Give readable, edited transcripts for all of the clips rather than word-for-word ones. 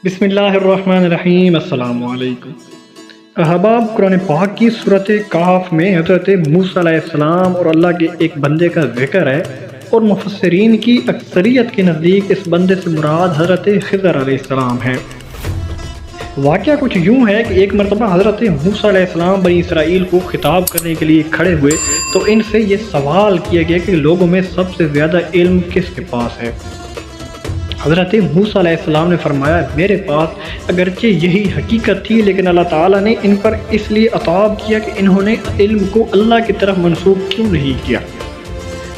بسم اللہ الرحمن الرحیم۔ السلام علیکم احباب، قرآن پاک کی سورۃ کہف میں حضرت موسیٰ علیہ السلام اور اللہ کے ایک بندے کا ذکر ہے، اور مفسرین کی اکثریت کے نزدیک اس بندے سے مراد حضرت خضر علیہ السلام ہے۔ واقعہ کچھ یوں ہے کہ ایک مرتبہ حضرت موسیٰ علیہ السلام بنی اسرائیل کو خطاب کرنے کے لیے کھڑے ہوئے تو ان سے یہ سوال کیا گیا کہ لوگوں میں سب سے زیادہ علم کس کے پاس ہے؟ حضرت موسیٰ علیہ السلام نے فرمایا، میرے پاس اگرچہ یہی حقیقت تھی، لیکن اللہ تعالیٰ نے ان پر اس لیے عطاب کیا کہ انہوں نے علم کو اللہ کی طرف منسوب کیوں نہیں کیا۔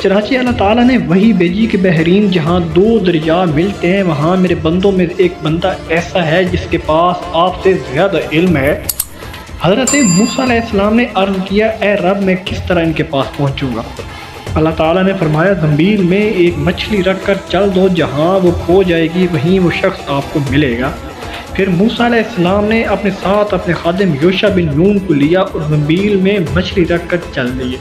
چنانچہ اللہ تعالیٰ نے وحی بھیجی کہ بحرین جہاں دو دریا ملتے ہیں وہاں میرے بندوں میں ایک بندہ ایسا ہے جس کے پاس آپ سے زیادہ علم ہے۔ حضرت موسیٰ علیہ السلام نے عرض کیا، اے رب، میں کس طرح ان کے پاس پہنچوں گا؟ اللہ تعالیٰ نے فرمایا، زنبیل میں ایک مچھلی رکھ کر چل دو، جہاں وہ کھو جائے گی وہیں وہ شخص آپ کو ملے گا۔ پھر موسیٰ علیہ السلام نے اپنے ساتھ اپنے خادم یوشع بن نون کو لیا اور زنبیل میں مچھلی رکھ کر چل دیے،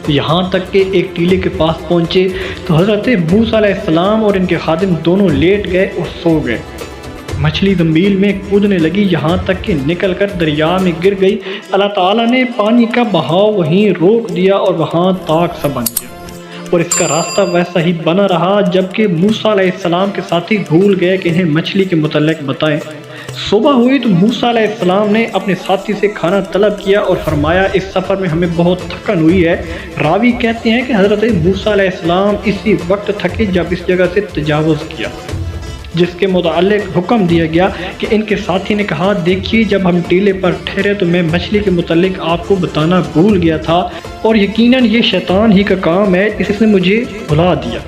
یہاں تک کہ ایک ٹیلے کے پاس پہنچے تو حضرت موسیٰ علیہ السلام اور ان کے خادم دونوں لیٹ گئے اور سو گئے۔ مچھلی زنبیل میں کودنے لگی، یہاں تک کہ نکل کر دریا میں گر گئی۔ اللہ تعالیٰ نے پانی کا بہاؤ وہیں روک دیا اور وہاں طاق سا بن گیا، اور اس کا راستہ ویسا ہی بنا رہا، جبکہ موسیٰ علیہ السلام کے ساتھی بھول گئے کہ انہیں مچھلی کے متعلق بتائیں۔ صبح ہوئی تو موسیٰ علیہ السلام نے اپنے ساتھی سے کھانا طلب کیا اور فرمایا، اس سفر میں ہمیں بہت تھکن ہوئی ہے۔ راوی کہتے ہیں کہ حضرت موسیٰ علیہ السلام اسی وقت تھکے جب اس جگہ سے تجاوز کیا، جس کے متعلق حکم دیا گیا کہ ان کے ساتھی نے کہا، دیکھیے جب ہم ٹیلے پر ٹھہرے تو میں مچھلی کے متعلق آپ کو بتانا بھول گیا تھا، اور یقیناً یہ شیطان ہی کا کام ہے، اس نے مجھے بھلا دیا۔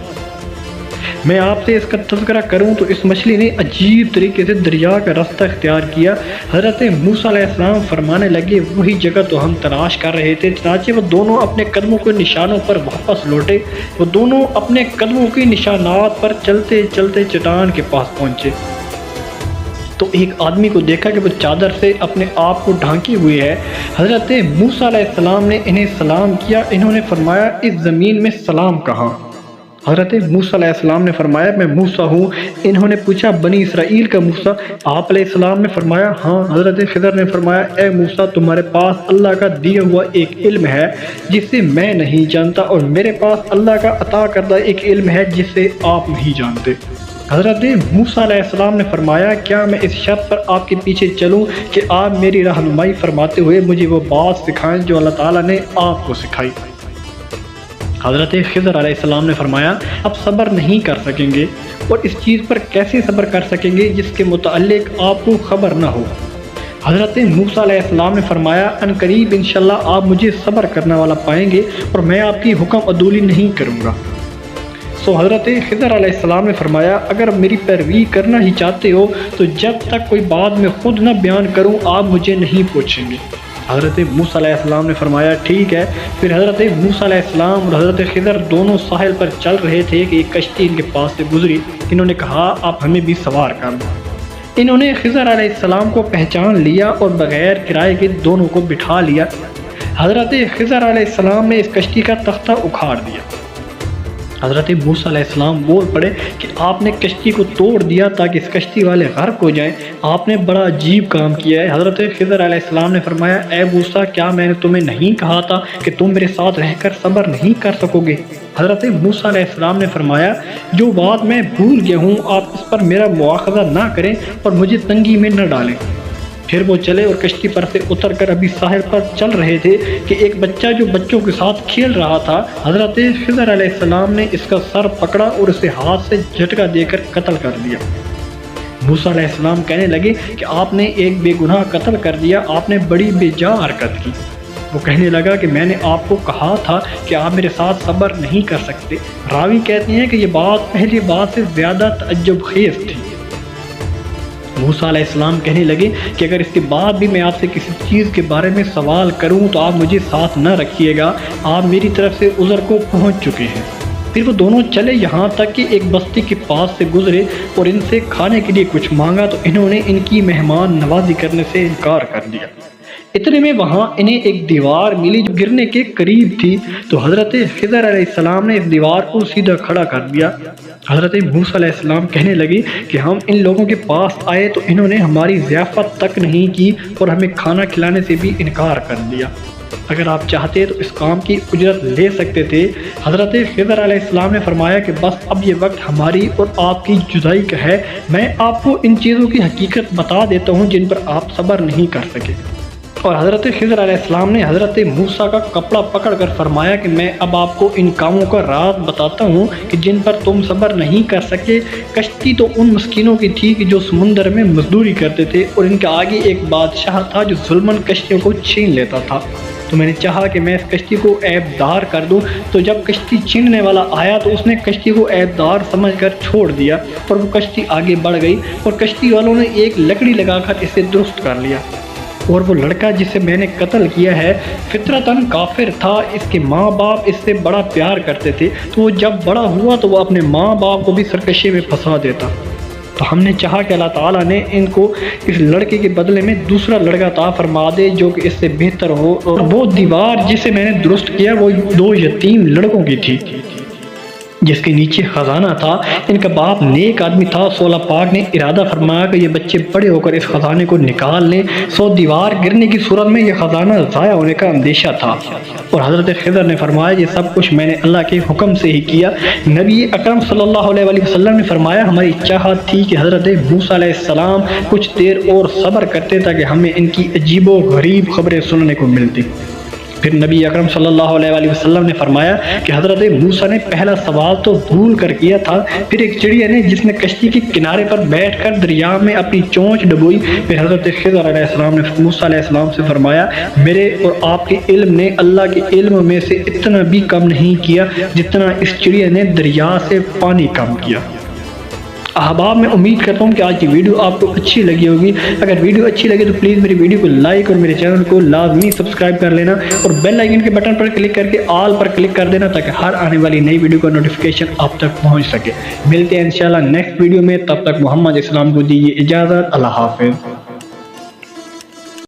میں آپ سے اس کا تذکرہ کروں تو اس مچھلی نے عجیب طریقے سے دریا کا راستہ اختیار کیا۔ حضرت موسیٰ علیہ السلام فرمانے لگے، وہی جگہ تو ہم تلاش کر رہے تھے۔ چنانچہ وہ دونوں اپنے قدموں کے نشانوں پر واپس لوٹے۔ وہ دونوں اپنے قدموں کے نشانات پر چلتے چلتے چٹان کے پاس پہنچے تو ایک آدمی کو دیکھا کہ وہ چادر سے اپنے آپ کو ڈھانکے ہوئے ہے۔ حضرت موسیٰ علیہ السلام نے انہیں سلام کیا۔ انہوں نے فرمایا، اس زمین میں سلام کہاں؟ حضرت موسیٰ علیہ السلام نے فرمایا، میں موسیٰ ہوں۔ انہوں نے پوچھا، بنی اسرائیل کا موسیٰ؟ آپ علیہ السلام نے فرمایا، ہاں۔ حضرت خضر نے فرمایا، اے موسیٰ، تمہارے پاس اللہ کا دیا ہوا ایک علم ہے جسے میں نہیں جانتا، اور میرے پاس اللہ کا عطا کردہ ایک علم ہے جسے آپ نہیں جانتے۔ حضرت موسیٰ علیہ السلام نے فرمایا، کیا میں اس شرط پر آپ کے پیچھے چلوں کہ آپ میری رہنمائی فرماتے ہوئے مجھے وہ بات سکھائیں جو اللہ تعالیٰ نے آپ کو سکھائی؟ حضرت خضر علیہ السلام نے فرمایا، اب صبر نہیں کر سکیں گے، اور اس چیز پر کیسے صبر کر سکیں گے جس کے متعلق آپ کو خبر نہ ہو؟ حضرت موسیٰ علیہ السلام نے فرمایا، ان قریب انشاءاللہ آپ مجھے صبر کرنے والا پائیں گے، اور میں آپ کی حکم عدولی نہیں کروں گا۔ حضرت خضر علیہ السلام نے فرمایا، اگر میری پیروی کرنا ہی چاہتے ہو تو جب تک کوئی بات میں خود نہ بیان کروں آپ مجھے نہیں پوچھیں گے۔ حضرت موسیٰ علیہ السلام نے فرمایا، ٹھیک ہے۔ پھر حضرت موسیٰ علیہ السلام اور حضرت خضر دونوں ساحل پر چل رہے تھے کہ ایک کشتی ان کے پاس سے گزری۔ انہوں نے کہا، آپ ہمیں بھی سوار کر دو۔ انہوں نے خضر علیہ السلام کو پہچان لیا اور بغیر کرائے کے دونوں کو بٹھا لیا۔ حضرت خضر علیہ السلام نے اس کشتی کا تختہ اکھاڑ دیا۔ حضرت موسیٰ علیہ السلام بول پڑے کہ آپ نے کشتی کو توڑ دیا تاکہ اس کشتی والے غرق ہو جائیں۔ آپ نے بڑا عجیب کام کیا ہے۔ حضرت خضر علیہ السلام نے فرمایا، اے موسیٰ، کیا میں نے تمہیں نہیں کہا تھا کہ تم میرے ساتھ رہ کر صبر نہیں کر سکو گے؟ حضرت موسیٰ علیہ السلام نے فرمایا، جو بات میں بھول گیا ہوں آپ اس پر میرا مواخذہ نہ کریں اور مجھے تنگی میں نہ ڈالیں۔ پھر وہ چلے اور کشتی پر سے اتر کر ابھی ساحل پر چل رہے تھے کہ ایک بچہ جو بچوں کے ساتھ کھیل رہا تھا، حضرت خضر علیہ السلام نے اس کا سر پکڑا اور اسے ہاتھ سے جھٹکا دے کر قتل کر دیا۔ موسیٰ علیہ السلام کہنے لگے کہ آپ نے ایک بے گناہ قتل کر دیا، آپ نے بڑی بے جا حرکت کی۔ وہ کہنے لگا کہ میں نے آپ کو کہا تھا کہ آپ میرے ساتھ صبر نہیں کر سکتے۔ راوی کہتے ہیں کہ یہ بات پہلی بات سے زیادہ تعجب خیز تھی۔ موسیٰ علیہ السلام کہنے لگے کہ اگر اس کے بعد بھی میں آپ سے کسی چیز کے بارے میں سوال کروں تو آپ مجھے ساتھ نہ رکھیے گا، آپ میری طرف سے عذر کو پہنچ چکے ہیں۔ پھر وہ دونوں چلے، یہاں تک کہ ایک بستی کے پاس سے گزرے اور ان سے کھانے کے لیے کچھ مانگا تو انہوں نے ان کی مہمان نوازی کرنے سے انکار کر دیا۔ اتنے میں وہاں انہیں ایک دیوار ملی جو گرنے کے قریب تھی، تو حضرت خضر علیہ السلام نے اس دیوار کو سیدھا کھڑا کر دیا۔ حضرت موسیٰ علیہ السلام کہنے لگے کہ ہم ان لوگوں کے پاس آئے تو انہوں نے ہماری ضیافت تک نہیں کی اور ہمیں کھانا کھلانے سے بھی انکار کر دیا، اگر آپ چاہتے تو اس کام کی اجرت لے سکتے تھے۔ حضرت خضر علیہ السلام نے فرمایا کہ بس اب یہ وقت ہماری اور آپ کی جدائی کا ہے، میں آپ کو ان چیزوں کی حقیقت بتا دیتا ہوں جن پر آپ صبر نہیں کر سکے۔ اور حضرت خضر علیہ السلام نے حضرت موسیٰ کا کپڑا پکڑ کر فرمایا کہ میں اب آپ کو ان کاموں کا راز بتاتا ہوں کہ جن پر تم صبر نہیں کر سکے۔ کشتی تو ان مسکینوں کی تھی کہ جو سمندر میں مزدوری کرتے تھے، اور ان کے آگے ایک بادشاہ تھا جو ظلماً کشتیوں کو چھین لیتا تھا، تو میں نے چاہا کہ میں اس کشتی کو عیب دار کر دوں، تو جب کشتی چھیننے والا آیا تو اس نے کشتی کو عیب دار سمجھ کر چھوڑ دیا، اور وہ کشتی آگے بڑھ گئی اور کشتی والوں نے ایک لکڑی لگا کر اسے درست کر لیا۔ اور وہ لڑکا جسے میں نے قتل کیا ہے فطرتاً کافر تھا، اس کے ماں باپ اس سے بڑا پیار کرتے تھے، تو وہ جب بڑا ہوا تو وہ اپنے ماں باپ کو بھی سرکشی میں پھنسا دیتا۔ تو ہم نے چاہا کہ اللہ تعالیٰ نے ان کو اس لڑکے کے بدلے میں دوسرا لڑکا عطا فرما دے جو کہ اس سے بہتر ہو، اور وہ دیوار جسے میں نے درست کیا وہ 2 یتیم لڑکوں کی تھی جس کے نیچے خزانہ تھا۔ ان کا باپ نیک آدمی تھا، سو اللہ پاک نے ارادہ فرمایا کہ یہ بچے بڑے ہو کر اس خزانے کو نکال لیں، سو دیوار گرنے کی صورت میں یہ خزانہ ضائع ہونے کا اندیشہ تھا۔ اور حضرت خضر نے فرمایا یہ سب کچھ میں نے اللہ کے حکم سے ہی کیا۔ نبی اکرم صلی اللہ علیہ وآلہ وسلم نے فرمایا ہماری چاہت تھی کہ حضرت موسیٰ علیہ السلام کچھ دیر اور صبر کرتے تاکہ ہمیں ان کی عجیب و غریب خبریں سننے کو ملتی۔ پھر نبی اکرم صلی اللہ علیہ وآلہ وسلم نے فرمایا کہ حضرت موسیٰ نے پہلا سوال تو بھول کر کیا تھا، پھر ایک چڑیا نے جس نے کشتی کے کنارے پر بیٹھ کر دریا میں اپنی چونچ ڈبوئی۔ پھر حضرت خضر علیہ السلام نے موسیٰ علیہ السلام سے فرمایا میرے اور آپ کے علم نے اللہ کے علم میں سے اتنا بھی کم نہیں کیا جتنا اس چڑیا نے دریا سے پانی کم کیا۔ احباب میں امید کرتا ہوں کہ آج کی ویڈیو آپ کو اچھی لگی ہوگی۔ اگر ویڈیو اچھی لگے تو پلیز میری ویڈیو کو لائک اور میرے چینل کو لازمی سبسکرائب کر لینا، اور بیل آئیکن کے بٹن پر کلک کر کے آل پر کلک کر دینا تاکہ ہر آنے والی نئی ویڈیو کا نوٹیفیکیشن آپ تک پہنچ سکے۔ ملتے ہیں انشاءاللہ نیکسٹ ویڈیو میں، تب تک محمد اسلام کو دیجیے اجازت، اللہ حافظ۔